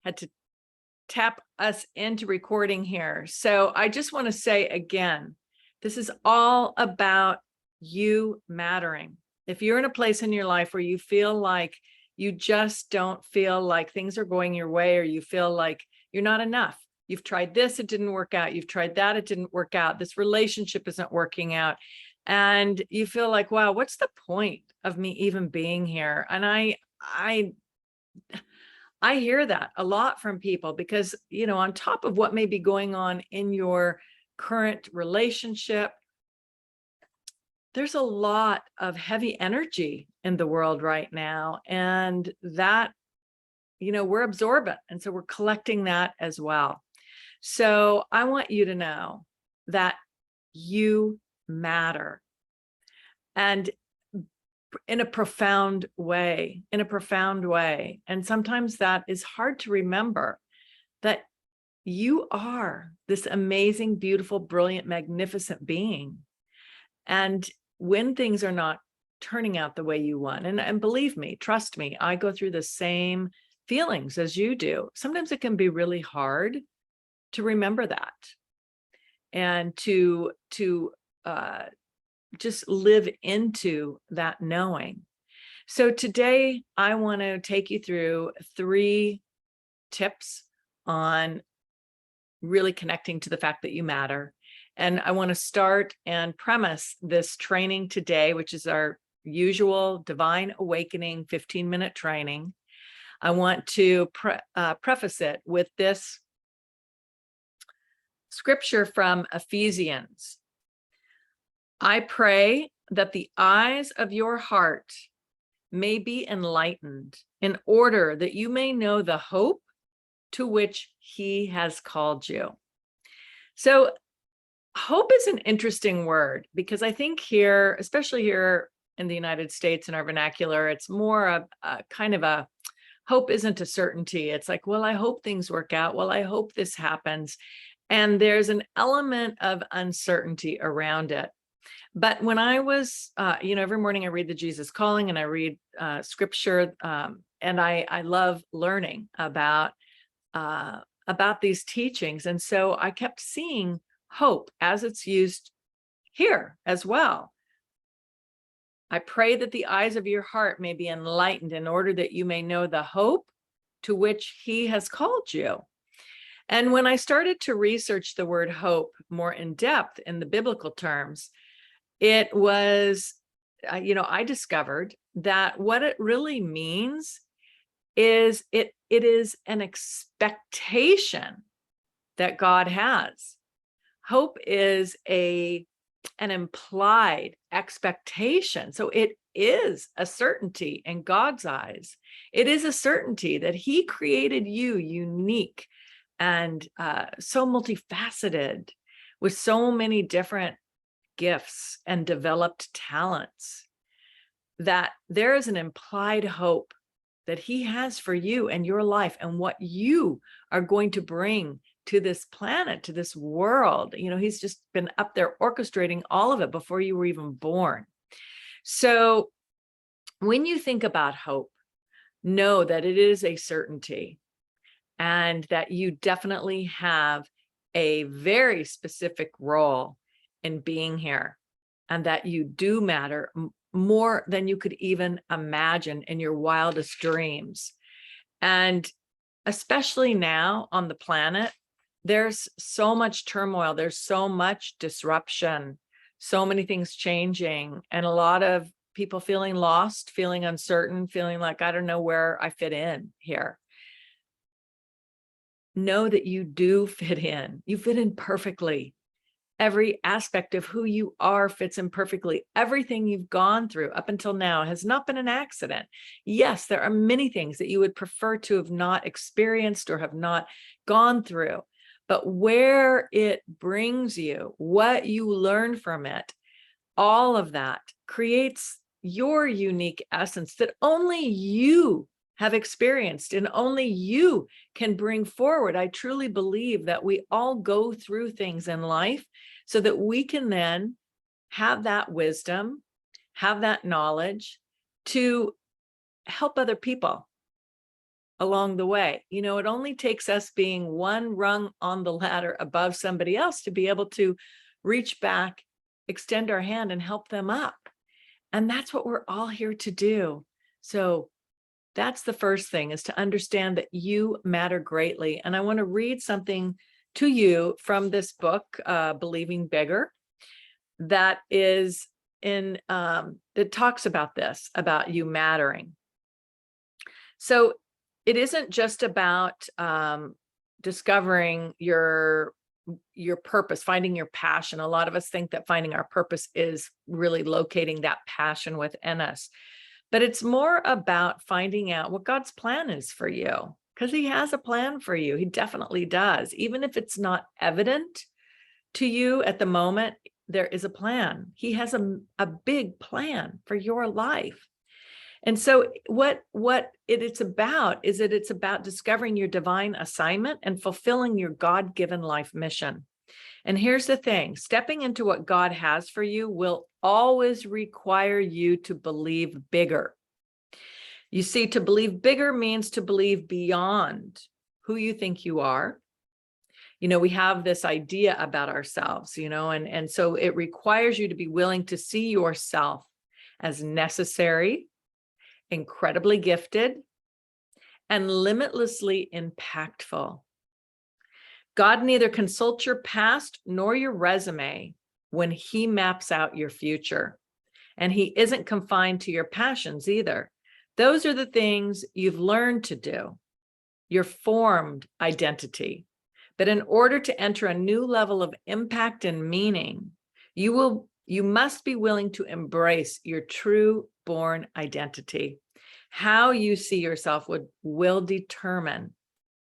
had to tap us into recording here. So I just want to say again, this is all about you mattering. If you're in a place in your life where you feel like you just don't feel like things are going your way, or you feel like you're not enough, you've tried this, it didn't work out. You've tried that, it didn't work out. This relationship isn't working out. And you feel like, wow, what's the point of me even being here? And I hear that a lot from people because, on top of what may be going on in your current relationship, there's a lot of heavy energy in the world right now. And that, we're absorbent. And so we're collecting that as well. So I want you to know that you matter. And in a profound way. And sometimes that is hard to remember, that you are this amazing, beautiful, brilliant, magnificent being. And when things are not turning out the way you want, and believe me, trust me, I go through the same feelings as you do. Sometimes it can be really hard to remember that and to just live into that knowing. So today I want to take you through 3 tips on really connecting to the fact that you matter. And I want to start and premise this training today, which is our usual Divine Awakening 15-minute training. I want to preface it with this scripture from Ephesians. I pray that the eyes of your heart may be enlightened, in order that you may know the hope to which he has called you. So hope is an interesting word, because I think here, especially here in the United States in our vernacular, it's more of a kind of a hope isn't a certainty. It's like, well, I hope things work out. Well, I hope this happens. And there's an element of uncertainty around it. But when I was, every morning I read the Jesus Calling, and I read scripture, and I love learning about these teachings. And so I kept seeing hope as it's used here as well. I pray that the eyes of your heart may be enlightened, in order that you may know the hope to which he has called you. And when I started to research the word hope more in depth in the biblical terms, it was, I discovered that what it really means is it is an expectation that God has. Hope is an implied expectation. So it is a certainty in God's eyes. It is a certainty that he created you unique and so multifaceted, with so many different gifts and developed talents, that there is an implied hope that he has for you and your life and what you are going to bring to this planet, to this world. He's just been up there orchestrating all of it before you were even born. So when you think about hope, know that it is a certainty, and that you definitely have a very specific role in being here, and that you do matter more than you could even imagine in your wildest dreams. And especially now on the planet, there's so much turmoil, there's so much disruption, so many things changing, and a lot of people feeling lost, feeling uncertain, feeling like, I don't know where I fit in here. Know that you do fit in. You fit in perfectly. Every aspect of who you are fits in perfectly. Everything you've gone through up until now has not been an accident. Yes, there are many things that you would prefer to have not experienced or have not gone through, but where it brings you, what you learn from it, all of that creates your unique essence that only you have experienced and only you can bring forward. I truly believe that we all go through things in life so that we can then have that wisdom, have that knowledge to help other people, along the way. You know, it only takes us being one rung on the ladder above somebody else to be able to reach back, extend our hand, and help them up. And that's what we're all here to do. So that's the first thing, is to understand that you matter greatly. And I want to read something to you from this book, Believing Bigger, that is in, that talks about this, about you mattering. So it isn't just about discovering your purpose, finding your passion. A lot of us think that finding our purpose is really locating that passion within us, but it's more about finding out what God's plan is for you, because he has a plan for you. He definitely does. Even if it's not evident to you at the moment, there is a plan. He has a big plan for your life. And so what it's about is that it's about discovering your divine assignment and fulfilling your God-given life mission. And here's the thing, stepping into what God has for you will always require you to believe bigger. You see, to believe bigger means to believe beyond who you think you are. You know, we have this idea about ourselves, you know, and so it requires you to be willing to see yourself as necessary, incredibly gifted, and limitlessly impactful. God neither consults your past nor your resume when he maps out your future. And he isn't confined to your passions either. Those are the things you've learned to do, your formed identity. But in order to enter a new level of impact and meaning, you must be willing to embrace your true born identity. How you see yourself will determine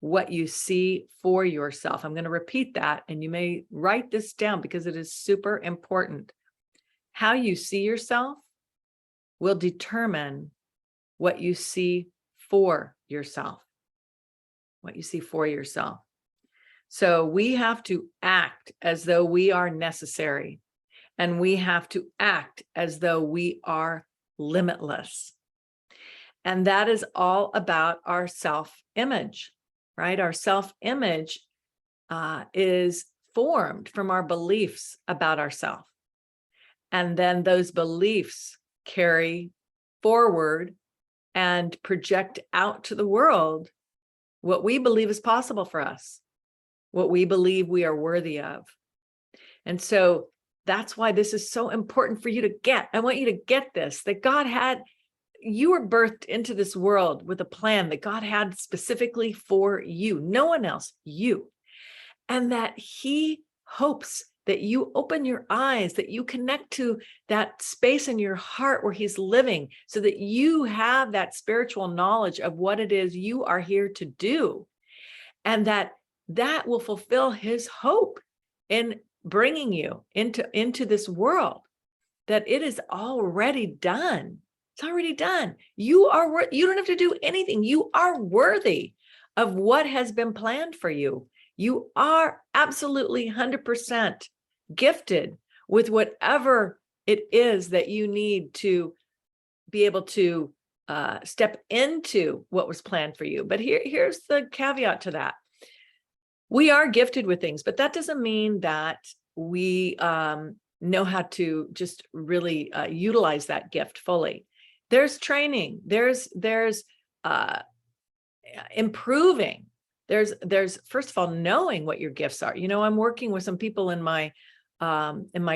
what you see for yourself. I'm going to repeat that, and you may write this down because it is super important. How you see yourself will determine what you see for yourself. What you see for yourself. So we have to act as though we are necessary, and we have to act as though we are limitless. And that is all about our self-image, right? Our self-image is formed from our beliefs about ourselves. And then those beliefs carry forward and project out to the world what we believe is possible for us, what we believe we are worthy of. And so that's why this is so important for you to get. I want you to get this, that you were birthed into this world with a plan that God had specifically for you, no one else, you. And that he hopes that you open your eyes, that you connect to that space in your heart where he's living, so that you have that spiritual knowledge of what it is you are here to do. And that will fulfill his hope in bringing you into this world, that it is already done. It's already done. You don't have to do anything. You are worthy of what has been planned for you. You are absolutely 100% gifted with whatever it is that you need to be able to step into what was planned for you. But here's the caveat to that. We are gifted with things, but that doesn't mean that we know how to just really utilize that gift fully. There's training, there's improving. There's first of all, knowing what your gifts are. You know, I'm working with some people in my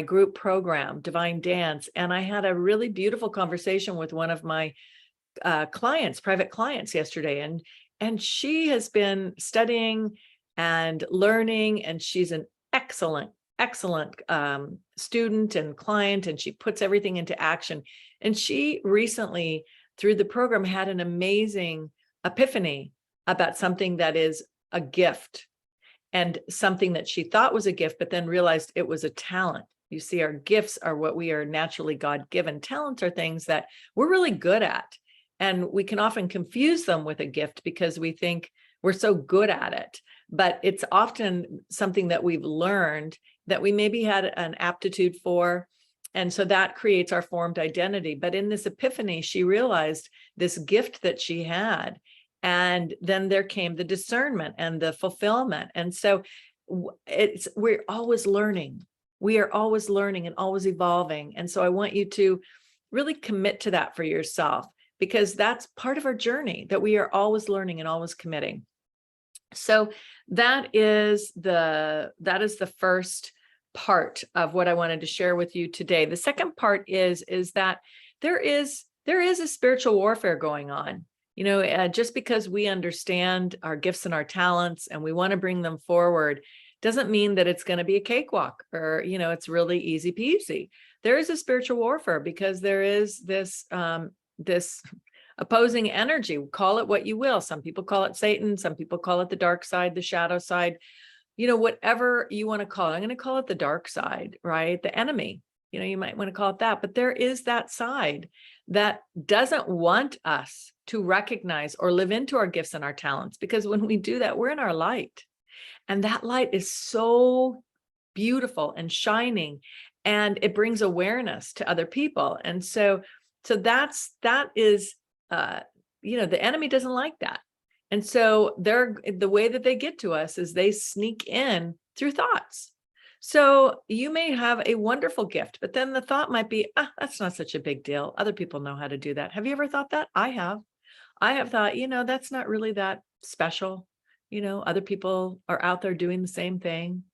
group program, Divine Dance, and I had a really beautiful conversation with one of my clients, private clients yesterday, and she has been studying and learning, and she's an excellent student and client, and she puts everything into action. And she recently, through the program, had an amazing epiphany about something that is a gift, and something that she thought was a gift, but then realized it was a talent. You see, our gifts are what we are naturally God-given. Talents are things that we're really good at, and we can often confuse them with a gift because we think we're so good at it. But it's often something that we've learned that we maybe had an aptitude for. And so that creates our formed identity. But in this epiphany, she realized this gift that she had, And then there came the discernment and the fulfillment. And so we're always learning. We are always learning and always evolving. And so I want you to really commit to that for yourself, because that's part of our journey, that we are always learning and always committing. So that is the first part of what I wanted to share with you today. The second part is that there is a spiritual warfare going on. Just because we understand our gifts and our talents and we want to bring them forward doesn't mean that it's going to be a cakewalk or, it's really easy peasy. There is a spiritual warfare because there is this opposing energy. Call it what you will. Some people call it Satan. Some people call it the dark side, the shadow side, whatever you want to call it. I'm going to call it the dark side, right? The enemy, you might want to call it that, but there is that side that doesn't want us to recognize or live into our gifts and our talents, because when we do that, we're in our light. And that light is so beautiful and shining, and it brings awareness to other people. And so that is, the enemy doesn't like that. And so the way that they get to us is they sneak in through thoughts. So you may have a wonderful gift, but then the thought might be, that's not such a big deal. Other people know how to do that. Have you ever thought that? I have thought, that's not really that special. Other people are out there doing the same thing.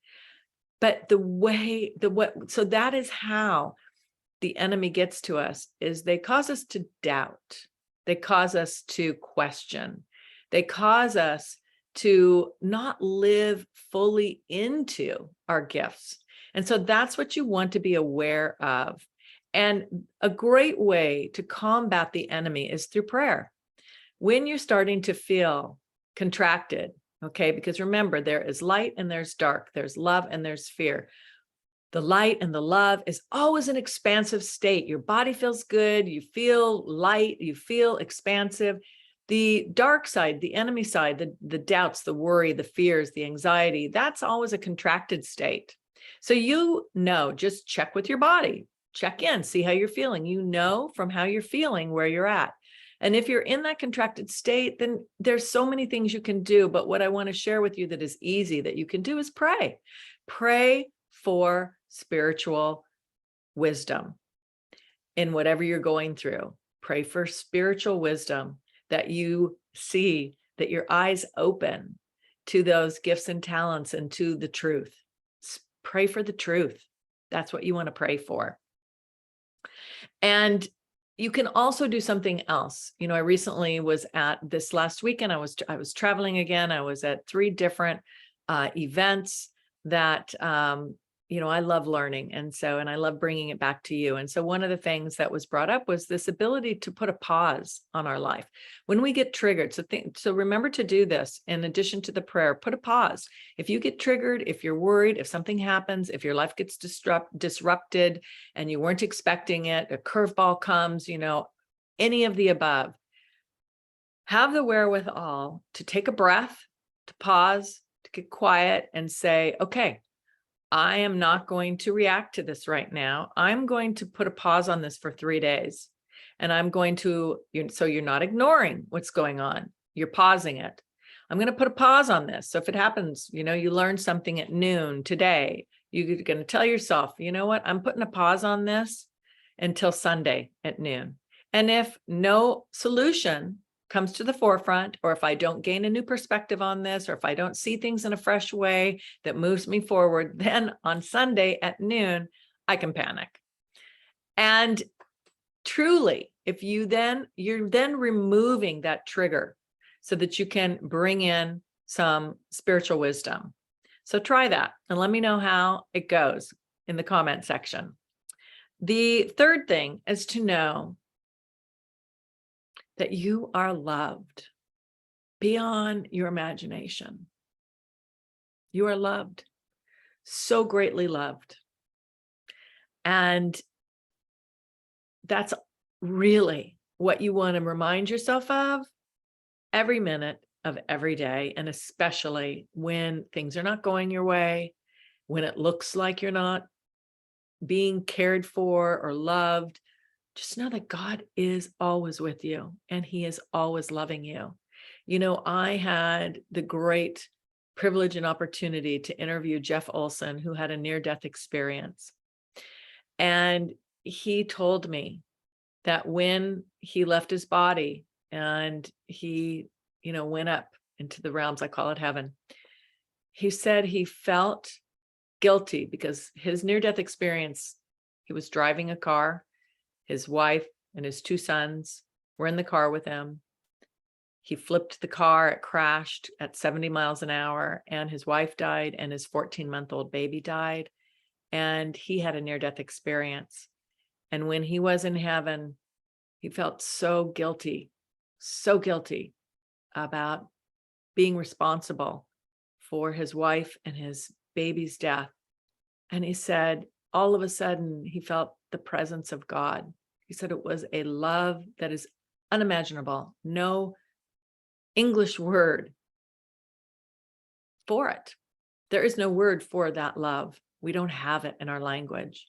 But so that is how the enemy gets to us, is they cause us to doubt. They cause us to question. They cause us to not live fully into our gifts. And so that's what you want to be aware of. And a great way to combat the enemy is through prayer. When you're starting to feel contracted, okay, because remember, there is light and there's dark, there's love and there's fear. The light and the love is always an expansive state. Your body feels good, you feel light, you feel expansive. The dark side, the enemy side, the doubts, the worry, the fears, the anxiety, that's always a contracted state. So just check with your body, check in, see how you're feeling. From how you're feeling where you're at. And if you're in that contracted state, then there's so many things you can do. But what I want to share with you that is easy that you can do is pray. Pray for spiritual wisdom in whatever you're going through. Pray for spiritual wisdom, that you see, that your eyes open to those gifts and talents and to the truth. Pray for the truth. That's what you want to pray for. And you can also do something else. I recently was at this last weekend, I was traveling again. I was at 3 different events that, I love learning. And I love bringing it back to you. And so one of the things that was brought up was this ability to put a pause on our life when we get triggered. So remember to do this in addition to the prayer. Put a pause. If you get triggered, if you're worried, if something happens, if your life gets disrupted and you weren't expecting it, a curveball comes, any of the above, have the wherewithal to take a breath, to pause, to get quiet and say, okay, I am not going to react to this right now. I'm going to put a pause on this for 3 days. And I'm going to, so you're not ignoring what's going on. You're pausing it. I'm going to put a pause on this. So if it happens, you learn something at noon today, you're going to tell yourself, you know what, I'm putting a pause on this until Sunday at noon. And if no solution comes to the forefront, or if I don't gain a new perspective on this, or if I don't see things in a fresh way that moves me forward, then on Sunday at noon, I can panic. And truly, if you're then removing that trigger so that you can bring in some spiritual wisdom. So try that and let me know how it goes in the comment section. The third thing is to know that you are loved beyond your imagination. You are loved, so greatly loved. And that's really what you want to remind yourself of every minute of every day, and especially when things are not going your way, when it looks like you're not being cared for or loved. Just know that God is always with you and he is always loving you. I had the great privilege and opportunity to interview Jeff Olson, who had a near-death experience. And he told me that when he left his body and he, went up into the realms, I call it heaven, he said he felt guilty because his near-death experience, he was driving a car, his wife and his 2 sons were in the car with him. He flipped the car, it crashed at 70 miles an hour, and his wife died and his 14-month-old baby died. And he had a near-death experience. And when he was in heaven, he felt so guilty about being responsible for his wife and his baby's death. And he said, all of a sudden, he felt the presence of God. He said it was a love that is unimaginable. No English word for it. There is no word for that love. We don't have it in our language.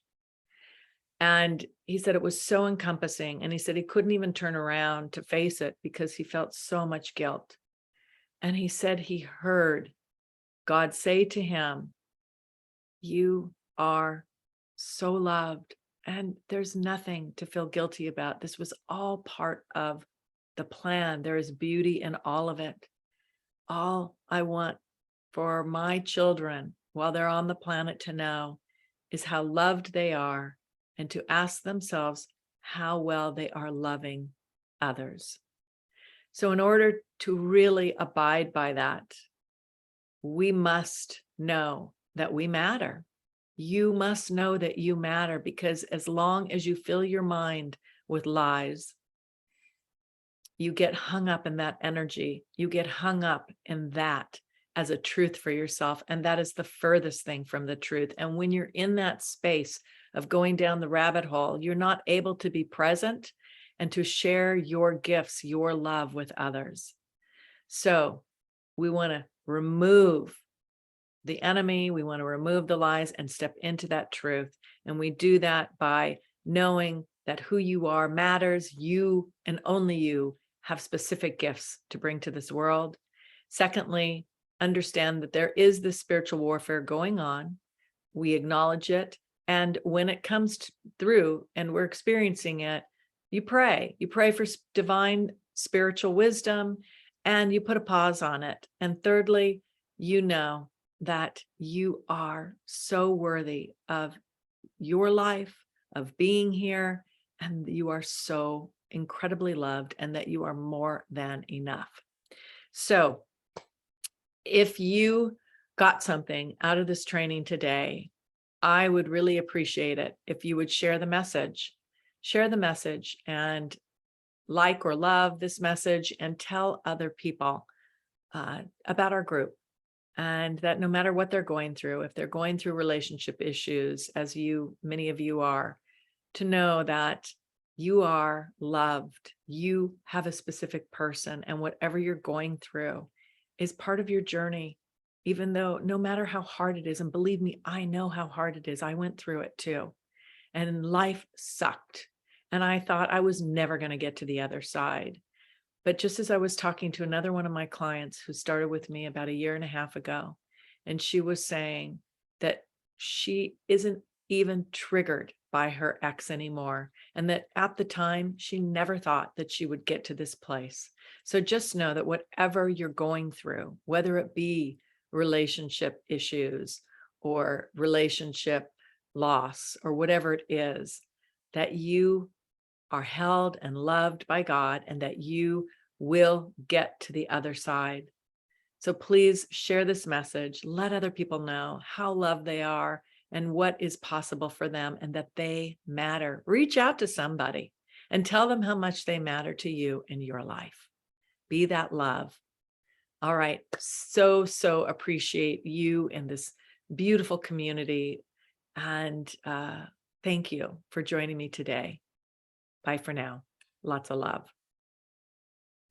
And he said it was so encompassing. And he said he couldn't even turn around to face it because he felt so much guilt. And he said he heard God say to him, "You are so loved, and there's nothing to feel guilty about. This was all part of the plan. There is beauty in all of it. All I want for my children while they're on the planet to know is how loved they are and to ask themselves how well they are loving others." So in order to really abide by that, we must know that we matter. You must know that you matter, because as long as you fill your mind with lies, you get hung up in that energy. You get hung up in that as a truth for yourself. And that is the furthest thing from the truth. And when you're in that space of going down the rabbit hole, you're not able to be present and to share your gifts, your love with others. So we want to remove the enemy. We want to remove the lies and step into that truth. And we do that by knowing that who you are matters. You and only you have specific gifts to bring to this world. Secondly, understand that there is this spiritual warfare going on. We acknowledge it. And when it comes through and we're experiencing it, you pray. You pray for divine spiritual wisdom, and you put a pause on it. And thirdly, you know that you are so worthy of your life, of being here, and you are so incredibly loved, and that you are more than enough. So if you got something out of this training today, I would really appreciate it if you would share the message. Share the message and like or love this message, and tell other people about our group. And that no matter what they're going through, if they're going through relationship issues, as many of you are, to know that you are loved. You have a specific person, and whatever you're going through is part of your journey, even though no matter how hard it is, and believe me, I know how hard it is. I went through it too. And life sucked. And I thought I was never going to get to the other side. But just as I was talking to another one of my clients who started with me about 1.5 years ago, and she was saying that she isn't even triggered by her ex anymore, and that at the time she never thought that she would get to this place. So just know that whatever you're going through, whether it be relationship issues or relationship loss or whatever it is, that you are held and loved by God, and that you will get to the other side. So please share this message. Let other people know how loved they are and what is possible for them, and that they matter. Reach out to somebody and tell them how much they matter to you in your life. Be that love. All right. So appreciate you in this beautiful community. And thank you for joining me today. Bye for now. Lots of love.